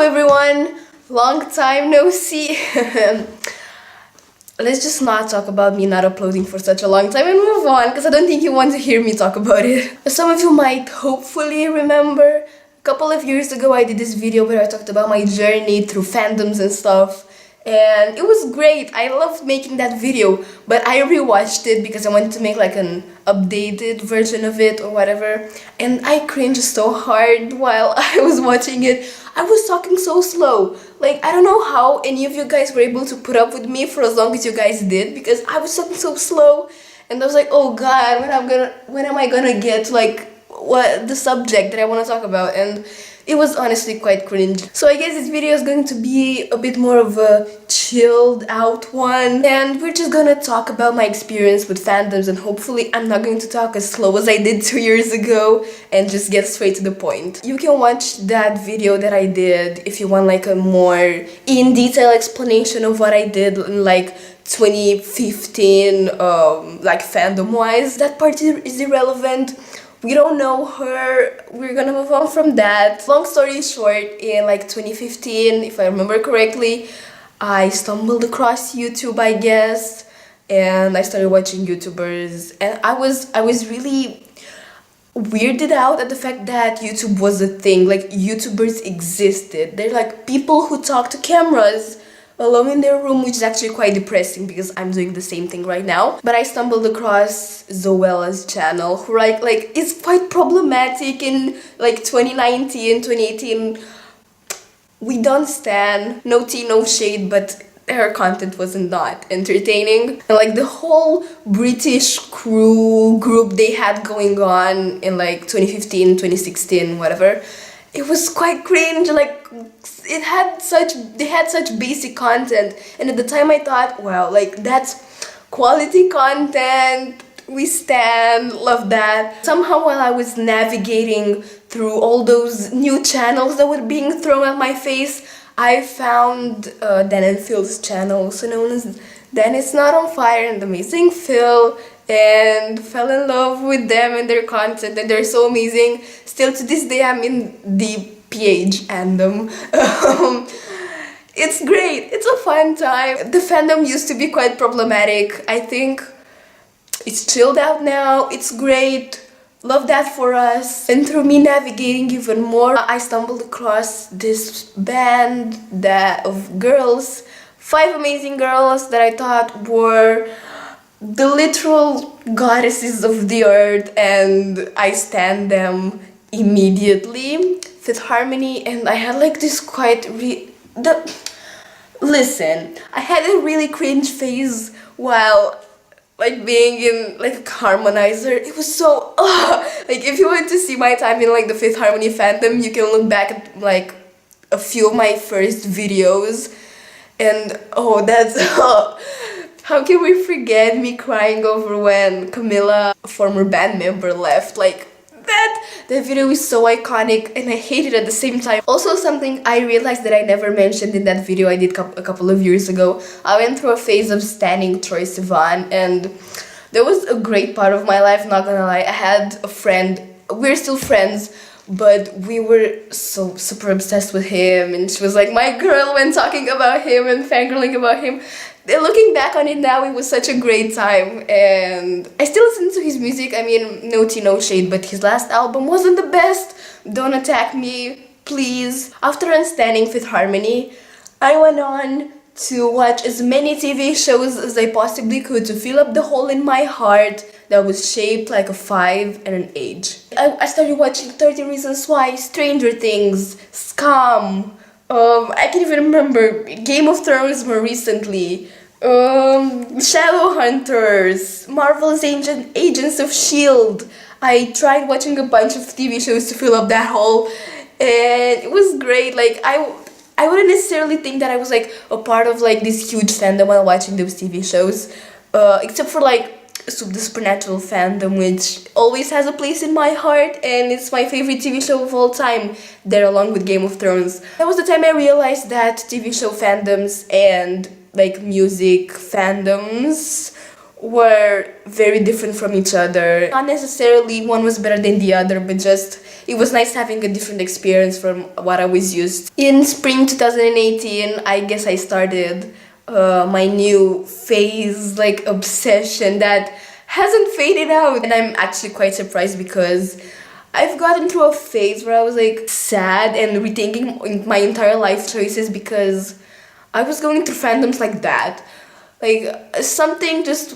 everyone, long time no see. Let's just not talk about me not uploading for such a long time and move on, because I don't think you want to hear me talk about it. Some of you might hopefully remember, a couple of years ago I did this video where I talked about my journey through fandoms and stuff. And it was great. I loved making that video, but I rewatched it because I wanted to make like an updated version of it or whatever, and I cringed so hard while I was watching it. I was talking so slow. Like, I don't know how any of you guys were able to put up with me for as long as you guys did, because I was talking so slow, and I was like, oh god, when am I gonna get to like what the subject that I want to talk about? And it was honestly quite cringe. So I guess this video is going to be a bit more of a chilled out one, and we're just gonna talk about my experience with fandoms, and hopefully I'm not going to talk as slow as I did 2 years ago and just get straight to the point. You can watch that video that I did if you want like a more in detail explanation of what I did in like 2015, like fandom wise. That part is irrelevant. We don't know her, we're gonna move on from that. Long story short, in like 2015, if I remember correctly, I stumbled across YouTube, I guess, and I started watching YouTubers, and I was really weirded out at the fact that YouTube was a thing. Like, YouTubers existed. They're like people who talk to cameras alone in their room, which is actually quite depressing because I'm doing the same thing right now. But I stumbled across Zoella's channel, who like is quite problematic in like 2019, 2018. We don't stan, no tea, no shade, but her content was not entertaining. And like the whole British crew group they had going on in like 2015, 2016, whatever, it was quite cringe. Like, they had such basic content, and at the time I thought, wow, like that's quality content, we stan, love that. Somehow while I was navigating through all those new channels that were being thrown at my face, I found Dan and Phil's channel, also known as Dan Is Not On Fire, and Amazing Phil, and fell in love with them and their content, and they're so amazing. Still to this day I'm in the PH fandom. It's great, it's a fun time. The fandom used to be quite problematic. I think it's chilled out now, it's great. Love that for us. And through me navigating even more, I stumbled across this band of girls, 5 amazing girls that I thought were the literal goddesses of the earth, and I stan them immediately. Fifth Harmony, and I had like this listen, I had a really cringe phase while like being in like a harmonizer. It was so like, if you want to see my time in like the Fifth Harmony fandom, you can look back at like a few of my first videos, and oh, that's how can we forget me crying over when Camilla, a former band member, left? Like, that video is so iconic, and I hate it at the same time. Also, something I realized that I never mentioned in that video I did a couple of years ago, I went through a phase of standing Troye Sivan, and there was a great part of my life, not gonna lie. I had a friend, we're still friends, but we were so super obsessed with him, and she was like my girl when talking about him and fangirling about him. Looking back on it now, it was such a great time, and I still listen to his music. I mean, no tea, no shade, but his last album wasn't the best. Don't attack me, please. After unstanding Fifth Harmony, I went on to watch as many TV shows as I possibly could to fill up the hole in my heart that was shaped like a 5 and an age. I started watching 30 Reasons Why, Stranger Things, Scum, I can't even remember, Game of Thrones more recently, Shadowhunters, Marvel's Agents of S.H.I.E.L.D. I tried watching a bunch of TV shows to fill up that hole, and it was great. Like, I wouldn't necessarily think that I was like a part of like this huge fandom while watching those TV shows, except for like the Supernatural fandom, which always has a place in my heart, and it's my favorite TV show of all time, there along with Game of Thrones. That was the time I realized that TV show fandoms and like music fandoms were very different from each other. Not necessarily one was better than the other, but just it was nice having a different experience from what I was used to. In spring 2018, I guess I started my new phase, like obsession that hasn't faded out. And I'm actually quite surprised because I've gotten through a phase where I was like sad and rethinking my entire life choices because I was going through fandoms like that. Like something just,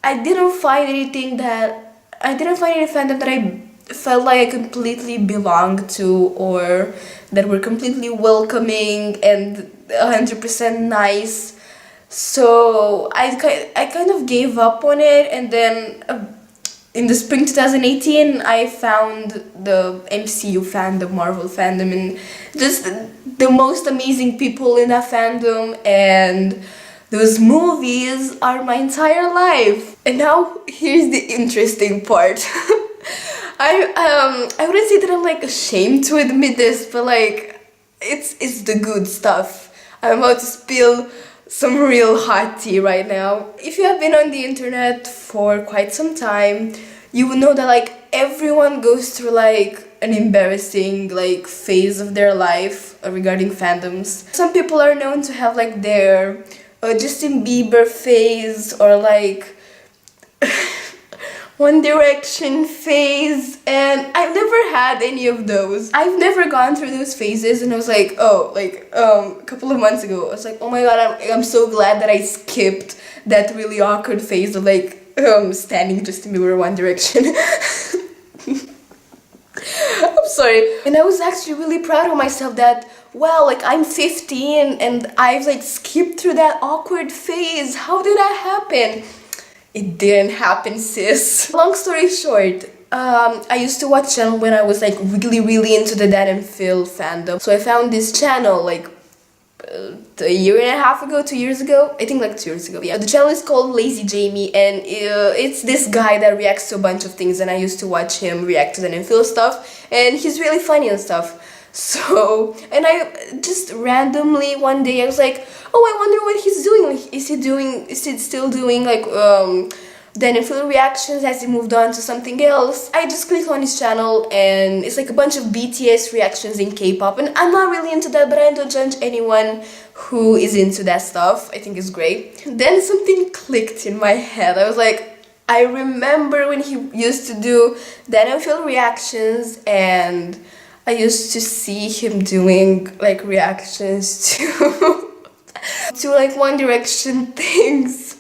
I didn't find any fandom that I felt like I completely belonged to or that were completely welcoming and 100% nice. So I kind of gave up on it, and then in the spring 2018 I found the MCU fandom, Marvel fandom, and just the most amazing people in that fandom, and those movies are my entire life. And now here's the interesting part. I wouldn't say that I'm like ashamed to admit this, but like it's the good stuff. I'm about to spill some real hot tea right now. If you have been on the internet for quite some time, you will know that like everyone goes through like an embarrassing like phase of their life regarding fandoms. Some people are known to have like their Justin Bieber phase or like One Direction phase, and I've never had any of those. I've never gone through those phases, and I was like, oh, like a couple of months ago, I was like, oh my god, I'm so glad that I skipped that really awkward phase of like standing Justin Bieber One Direction. I'm sorry. And I was actually really proud of myself that, wow, like I'm 15 and I've like skipped through that awkward phase. How did that happen? It didn't happen, sis. Long story short, I used to watch channel when I was like really into the Dan and Phil fandom. So I found this channel like a year and a half ago, 2 years ago, I think like 2 years ago. Yeah, the channel is called Lazy Jamie, and it's this guy that reacts to a bunch of things, and I used to watch him react to Dan and Phil stuff, and he's really funny and stuff. So, and I just randomly one day I was like, oh, I wonder what he's doing. Like, is he still doing like Dan and Phil reactions? Has he moved on to something else? I just click on his channel and it's like a bunch of BTS reactions in K-pop, and I'm not really into that, but I don't judge anyone who is into that stuff. I think it's great. Then something clicked in my head. I was like, I remember when he used to do Dan and Phil reactions, and I used to see him doing like reactions to to like One Direction things.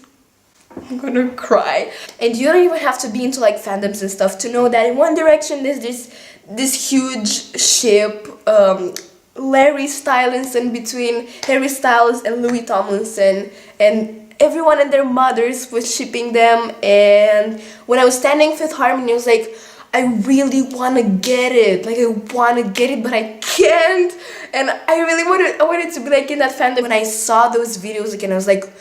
I'm gonna cry. And you don't even have to be into like fandoms and stuff to know that in One Direction there's this huge ship, Larry Stylinson, between Harry Styles and Louis Tomlinson, and everyone and their mothers was shipping them. And when I was standing Fifth Harmony, I was like, I really want to get it, like I want to get it, but I can't, and I wanted to be like in that fandom. When I saw those videos again, I was like,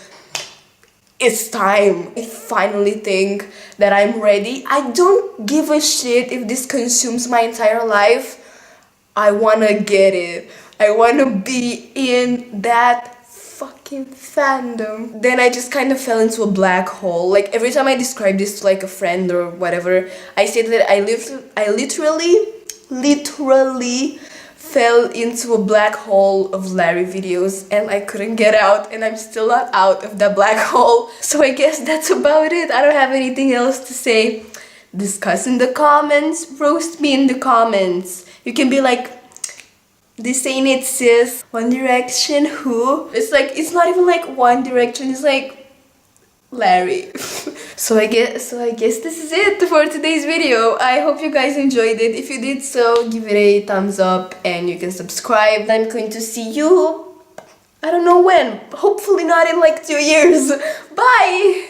it's time. I finally think that I'm ready. I don't give a shit if this consumes my entire life. I want to get it. I want to be in that fucking fandom. Then I just kind of fell into a black hole. Like every time I describe this to like a friend or whatever, I say that I literally fell into a black hole of Larry videos, and I couldn't get out, and I'm still not out of that black hole. So I guess that's about it. I don't have anything else to say. Discuss in the comments, roast me in the comments. You can be like, this ain't it, sis. One Direction, who? It's like, it's not even like One Direction, it's like Larry. So I guess this is it for today's video. I hope you guys enjoyed it. If you did so, give it a thumbs up and you can subscribe. I'm going to see you, I don't know when, hopefully not in like 2 years. Bye!